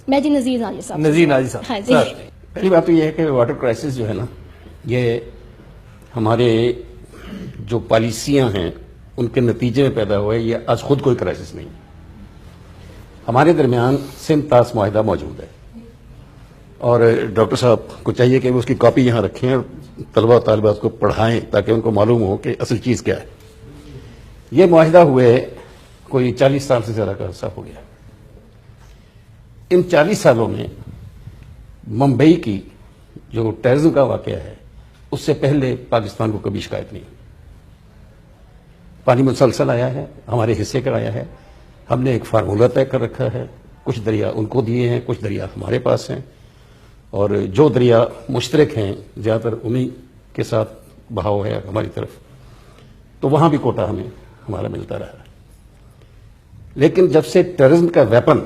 میں جی نذیر ناجی صاحب. نذیر ناجی صاحب. ہاں جی. پہلی بات تو یہ ہے کہ واٹر کرائسس جو ہے نا، یہ ہمارے جو پالیسیاں ہیں ان کے نتیجے میں پیدا ہوا ہے. یہ آج خود کوئی کرائسس نہیں. ہمارے درمیان سندھ طاس معاہدہ موجود ہے اور ڈاکٹر صاحب کو چاہیے کہ وہ اس کی کاپی یہاں رکھیں اور طلبہ و طالبات کو پڑھائیں تاکہ ان کو معلوم ہو کہ اصل چیز کیا ہے. یہ معاہدہ ہوئے کوئی 40 سال سے زیادہ کا عرصہ ہو گیا. ان 40 سالوں میں ممبئی کی جو ٹیررزم کا واقعہ ہے اس سے پہلے پاکستان کو کبھی شکایت نہیں. پانی مسلسل آیا ہے، ہمارے حصے کا آیا ہے. ہم نے ایک فارمولہ طے کر رکھا ہے. کچھ دریا ان کو دیے ہیں، کچھ دریا ہمارے پاس ہیں، اور جو دریا مشترک ہیں زیادہ تر انہی کے ساتھ بہاؤ ہے ہماری طرف، تو وہاں بھی کوٹا ہمیں ہمارا ملتا رہا. لیکن جب سے ٹیررزم کا ویپن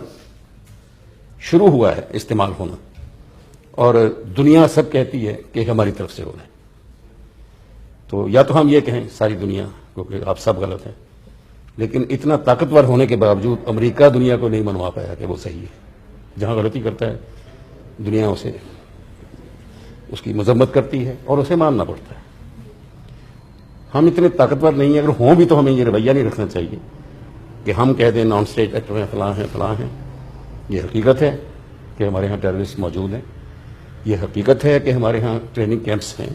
شروع ہوا ہے استعمال ہونا، اور دنیا سب کہتی ہے کہ ہماری طرف سے ہو رہا ہے، تو یا تو ہم یہ کہیں ساری دنیا کو کہ آپ سب غلط ہیں، لیکن اتنا طاقتور ہونے کے باوجود امریکہ دنیا کو نہیں منوا پایا کہ وہ صحیح ہے. جہاں غلطی کرتا ہے دنیا اسے اس کی مذمت کرتی ہے اور اسے ماننا پڑتا ہے. ہم اتنے طاقتور نہیں ہیں. اگر ہوں بھی تو ہمیں یہ رویہ نہیں رکھنا چاہیے کہ ہم کہہ دیں نان اسٹیٹ ایکٹر ہیں، فلاں ہیں فلاں ہیں. یہ حقیقت ہے کہ ہمارے ہاں ٹیررسٹ موجود ہیں. یہ حقیقت ہے کہ ہمارے ہاں ٹریننگ کیمپس ہیں.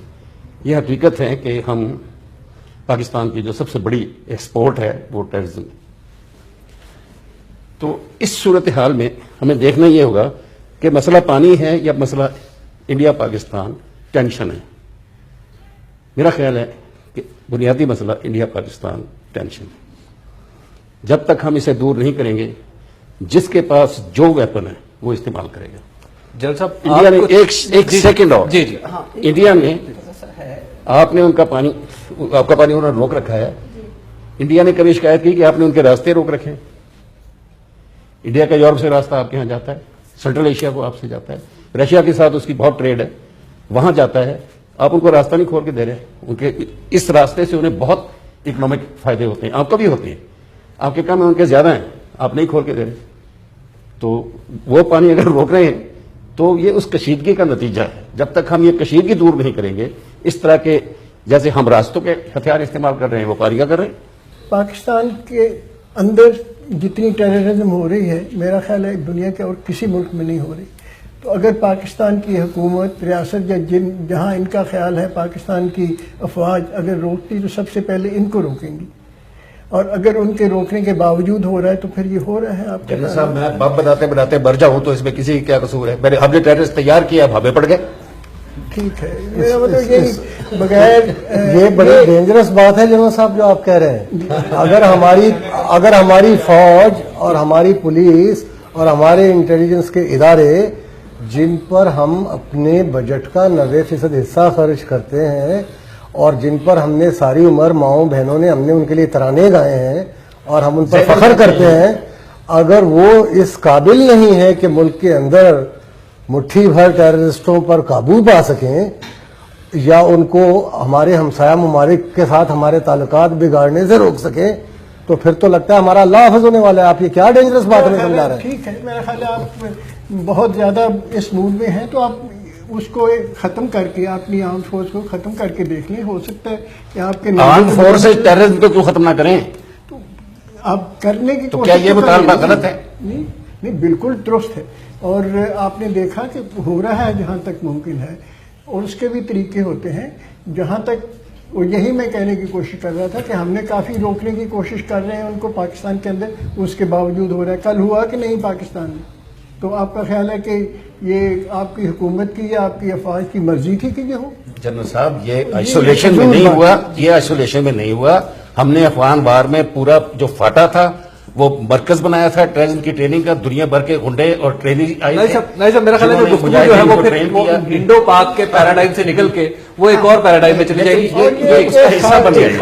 یہ حقیقت ہے کہ ہم پاکستان کی جو سب سے بڑی ایکسپورٹ ہے وہ ٹیررزم. تو اس صورتحال میں ہمیں دیکھنا یہ ہوگا کہ مسئلہ پانی ہے یا مسئلہ انڈیا پاکستان ٹینشن ہے. میرا خیال ہے کہ بنیادی مسئلہ انڈیا پاکستان ٹینشن ہے. جب تک ہم اسے دور نہیں کریں گے، جس کے پاس جو ویپن ہے وہ استعمال کرے گا. جل صاحب انڈیا نے ایک سیکنڈ اور جی جی انڈیا نے آپ نے ان کا پانی، آپ کا پانی انہوں نے روک رکھا ہے. انڈیا نے کبھی شکایت کی کہ آپ نے ان کے راستے روک رکھے ہیں؟ انڈیا کا یورپ سے راستہ آپ کے ہاں جاتا ہے، سینٹرل ایشیا کو آپ سے جاتا ہے، رشیا کے ساتھ اس کی بہت ٹریڈ ہے، وہاں جاتا ہے. آپ ان کو راستہ نہیں کھول کے دے رہے. ان کے اس راستے سے انہیں بہت اکنامک فائدے ہوتے ہیں، آپ کو بھی ہوتے ہیں. آپ کے کام ان کے زیادہ ہیں، آپ نہیں کھول کے دے رہے. تو وہ پانی اگر روک رہے ہیں تو یہ اس کشیدگی کا نتیجہ ہے. جب تک ہم یہ کشیدگی دور نہیں کریں گے، اس طرح کے جیسے ہم راستوں کے ہتھیار استعمال کر رہے ہیں وہ پانی کا کر رہے ہیں. پاکستان کے اندر جتنی ٹیررزم ہو رہی ہے میرا خیال ہے دنیا کے اور کسی ملک میں نہیں ہو رہی. تو اگر پاکستان کی حکومت، ریاست یا جہاں ان کا خیال ہے پاکستان کی افواج اگر روکتی تو سب سے پہلے ان کو روکیں گی، اور اگر ان کے روکنے کے باوجود ہو رہا ہے تو پھر یہ ہو رہا ہے. آپ جنرل صاحب میں باب بتاتے بتاتے مر جاؤں تو اس میں کسی کا کیا قصور ہے؟ ہم نے ٹیررسٹ تیار کیا، بھابے پڑ گئے. ٹھیک ہے، میرا مطلب یہ بغیر یہ بڑی ڈینجرس بات ہے جنرل صاحب جو آپ کہہ رہے ہیں. اگر ہماری فوج اور ہماری پولیس اور ہمارے انٹیلیجنس کے ادارے جن پر ہم اپنے بجٹ کا 90% حصہ خرچ کرتے ہیں اور جن پر ہم نے ساری عمر ماؤں بہنوں نے ہم نے ان کے لیے ترانے گائے ہیں اور ہم ان پر فخر کرتے ہیں، اگر وہ اس قابل نہیں ہے کہ ملک کے اندر مٹھی بھر ٹیررسٹوں پر قابو پا سکیں یا ان کو ہمارے ہمسایہ ممالک کے ساتھ ہمارے تعلقات بگاڑنے سے روک سکیں، تو پھر تو لگتا ہے ہمارا اللہ حافظ ہونے والا ہے. آپ یہ کیا ڈینجرس بات ہمیں سمجھا رہے ہیں؟ ٹھیک ہے، میرا خیال ہے آپ بہت زیادہ اس موڈ میں ہیں تو آپ اس کو ختم کر کے اپنی آرم فورس کو ختم کر کے دیکھ لیں. ہو سکتا ہے کہ آپ کے آرم فورسز ٹیررزم کو کیوں ختم نہ کریں؟ آپ کرنے کی تو کیا یہ مطالبہ غلط ہے؟ نہیں، بالکل درست ہے. اور آپ نے دیکھا کہ ہو رہا ہے جہاں تک ممکن ہے، اور اس کے بھی طریقے ہوتے ہیں. جہاں تک وہ یہی میں کہنے کی کوشش کر رہا تھا کہ ہم نے کافی روکنے کی کوشش کر رہے ہیں ان کو پاکستان کے اندر، اس کے باوجود ہو رہا ہے. کل ہوا کہ نہیں پاکستان میں؟ تو آپ کا خیال ہے کہ یہ آپ کی حکومت کی یا آپ کی افواج کی مرضی تھی کہ یہ ہو؟ جنرل صاحب یہ آئسولیشن میں نہیں ہوا، یہ آئسولیشن میں نہیں ہوا. ہم نے افغان وار میں پورا جو فاٹا تھا وہ مرکز بنایا تھا ٹیررزم کی ٹریننگ کا. دنیا بھر کے گنڈے اور ٹریننگ آئے تھے. نہیں صاحب میرا خیال ہے جو گفتگو جو ہے وہ پھر انڈو پاک کے پیراڈائم سے نکل کے وہ ایک اور پیراڈائم میں چلی جائے گی جو اس کا حصہ بن گئی.